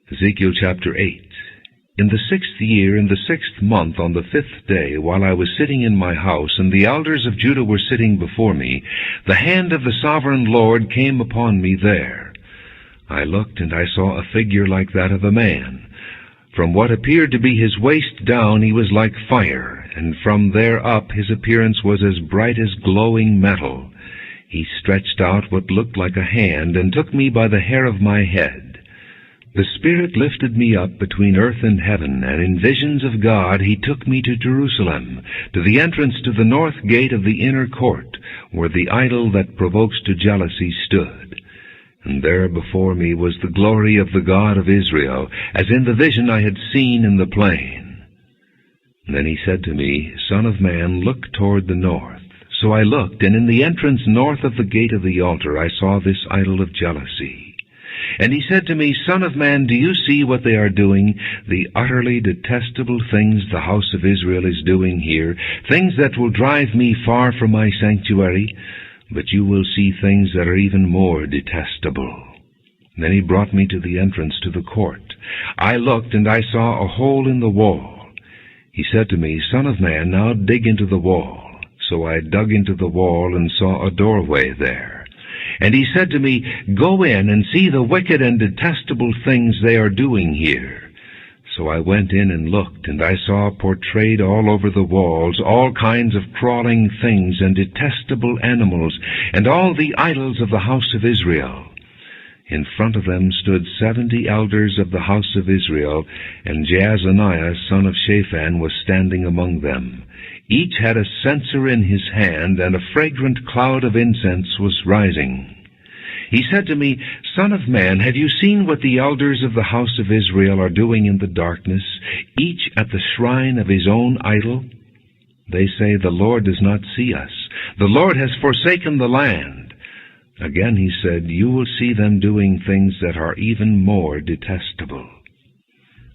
Ezekiel chapter 8. In the 6th year, in the 6th month, on the 5th day, while I was sitting in my house, and the elders of Judah were sitting before me, the hand of the sovereign Lord came upon me there. I looked, and I saw a figure like that of a man. From what appeared to be his waist down he was like fire, and from there up his appearance was as bright as glowing metal. He stretched out what looked like a hand, and took me by the hair of my head. The Spirit lifted me up between earth and heaven, and in visions of God he took me to Jerusalem, to the entrance to the north gate of the inner court, where the idol that provokes to jealousy stood. And there before me was the glory of the God of Israel, as in the vision I had seen in the plain. And then he said to me, Son of man, look toward the north. So I looked, and in the entrance north of the gate of the altar I saw this idol of jealousy. And he said to me, Son of man, do you see what they are doing, the utterly detestable things the house of Israel is doing here, things that will drive me far from my sanctuary? But you will see things that are even more detestable. Then he brought me to the entrance to the court. I looked, and I saw a hole in the wall. He said to me, Son of man, now dig into the wall. So I dug into the wall and saw a doorway there. And he said to me, Go in and see the wicked and detestable things they are doing here. So I went in and looked, and I saw portrayed all over the walls all kinds of crawling things and detestable animals, and all the idols of the house of Israel. In front of them stood 70 elders of the house of Israel, and Jaazaniah, son of Shaphan, was standing among them. Each had a censer in his hand, and a fragrant cloud of incense was rising. He said to me, Son of man, have you seen what the elders of the house of Israel are doing in the darkness, each at the shrine of his own idol? They say, The Lord does not see us. The Lord has forsaken the land. Again he said, You will see them doing things that are even more detestable.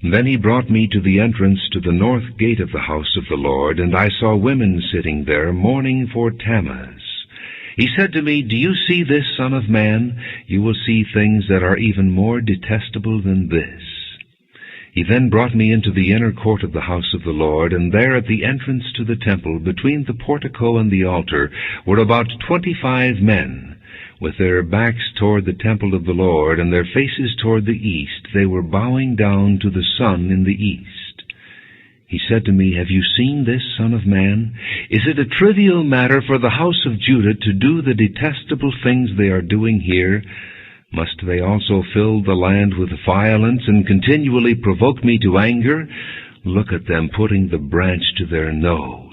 Then he brought me to the entrance to the north gate of the house of the Lord, and I saw women sitting there, mourning for Tammuz. He said to me, Do you see this, Son of man? You will see things that are even more detestable than this. He then brought me into the inner court of the house of the Lord, and there at the entrance to the temple, between the portico and the altar, were about 25 men. With their backs toward the temple of the Lord, and their faces toward the east, they were bowing down to the sun in the east. He said to me, Have you seen this, Son of man? Is it a trivial matter for the house of Judah to do the detestable things they are doing here? Must they also fill the land with violence and continually provoke me to anger? Look at them putting the branch to their nose.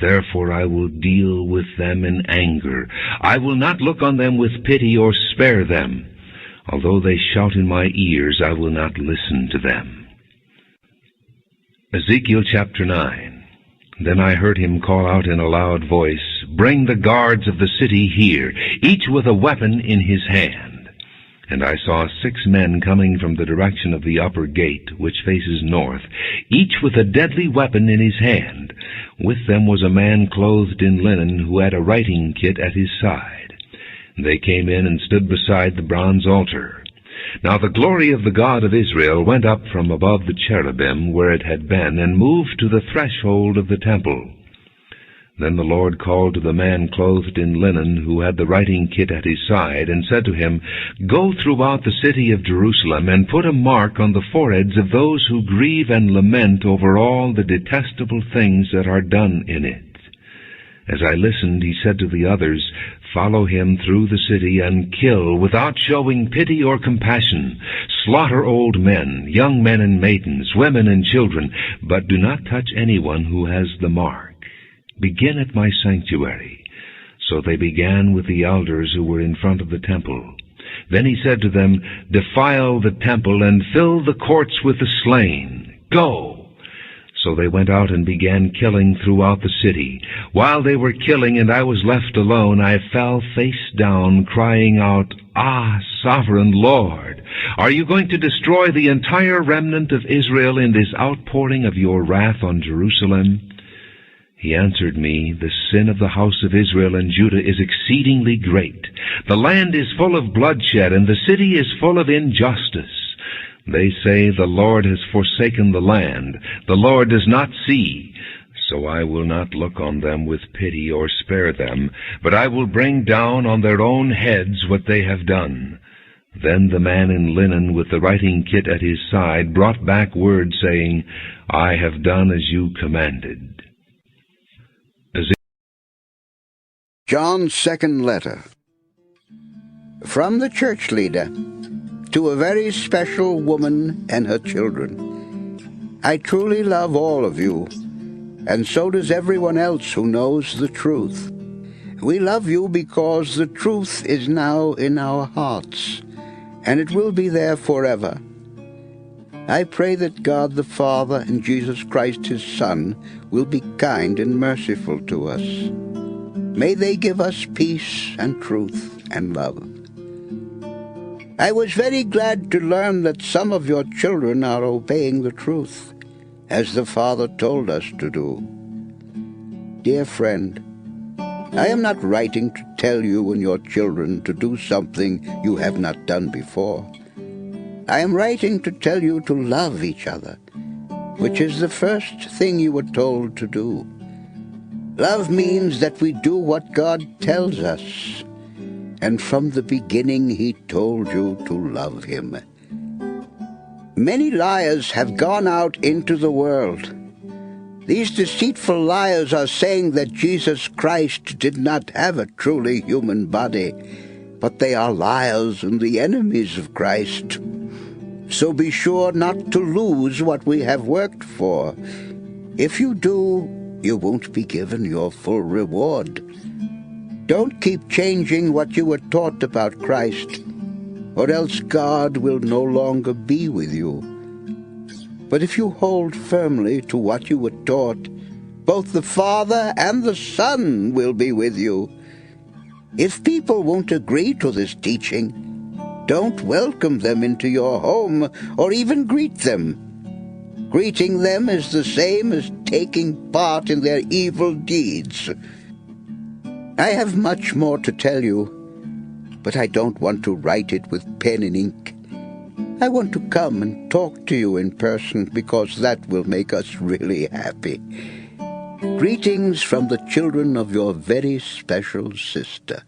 Therefore I will deal with them in anger. I will not look on them with pity or spare them. Although they shout in my ears, I will not listen to them. Ezekiel chapter 9. Then I heard him call out in a loud voice, Bring the guards of the city here, each with a weapon in his hand. And I saw 6 men coming from the direction of the upper gate, which faces north, each with a deadly weapon in his hand. With them was a man clothed in linen, who had a writing kit at his side. They came in and stood beside the bronze altar. Now the glory of the God of Israel went up from above the cherubim where it had been, and moved to the threshold of the temple. Then the Lord called to the man clothed in linen, who had the writing kit at his side, and said to him, Go throughout the city of Jerusalem, and put a mark on the foreheads of those who grieve and lament over all the detestable things that are done in it. As I listened, he said to the others, Follow him through the city, and kill, without showing pity or compassion. Slaughter old men, young men and maidens, women and children, but do not touch anyone who has the mark. Begin at my sanctuary. So they began with the elders who were in front of the temple. Then he said to them, Defile the temple, and fill the courts with the slain. Go! So they went out and began killing throughout the city. While they were killing, and I was left alone, I fell face down, crying out, Ah, sovereign Lord, are you going to destroy the entire remnant of Israel in this outpouring of your wrath on Jerusalem? He answered me, The sin of the house of Israel and Judah is exceedingly great. The land is full of bloodshed, and the city is full of injustice. They say, the Lord has forsaken the land, the Lord does not see. So I will not look on them with pity or spare them, but I will bring down on their own heads what they have done. Then the man in linen with the writing kit at his side brought back word, saying, I have done as you commanded. John's second letter. From the church leader to a very special woman and her children. I truly love all of you, and so does everyone else who knows the truth. We love you because the truth is now in our hearts, and it will be there forever. I pray that God the Father and Jesus Christ his Son will be kind and merciful to us. May they give us peace and truth and love. I was very glad to learn that some of your children are obeying the truth, as the Father told us to do. Dear friend, I am not writing to tell you and your children to do something you have not done before. I am writing to tell you to love each other, which is the first thing you were told to do. Love means that we do what God tells us, and from the beginning he told you to love him. Many liars have gone out into the world. These deceitful liars are saying that Jesus Christ did not have a truly human body, but they are liars and the enemies of Christ. So be sure not to lose what we have worked for. If you do, you won't be given your full reward. Don't keep changing what you were taught about Christ, or else God will no longer be with you. But if you hold firmly to what you were taught, both the Father and the Son will be with you. If people won't agree to this teaching, don't welcome them into your home or even greet them. Greeting them is the same as taking part in their evil deeds. I have much more to tell you, but I don't want to write it with pen and ink. I want to come and talk to you in person because that will make us really happy. Greetings from the children of your very special sister.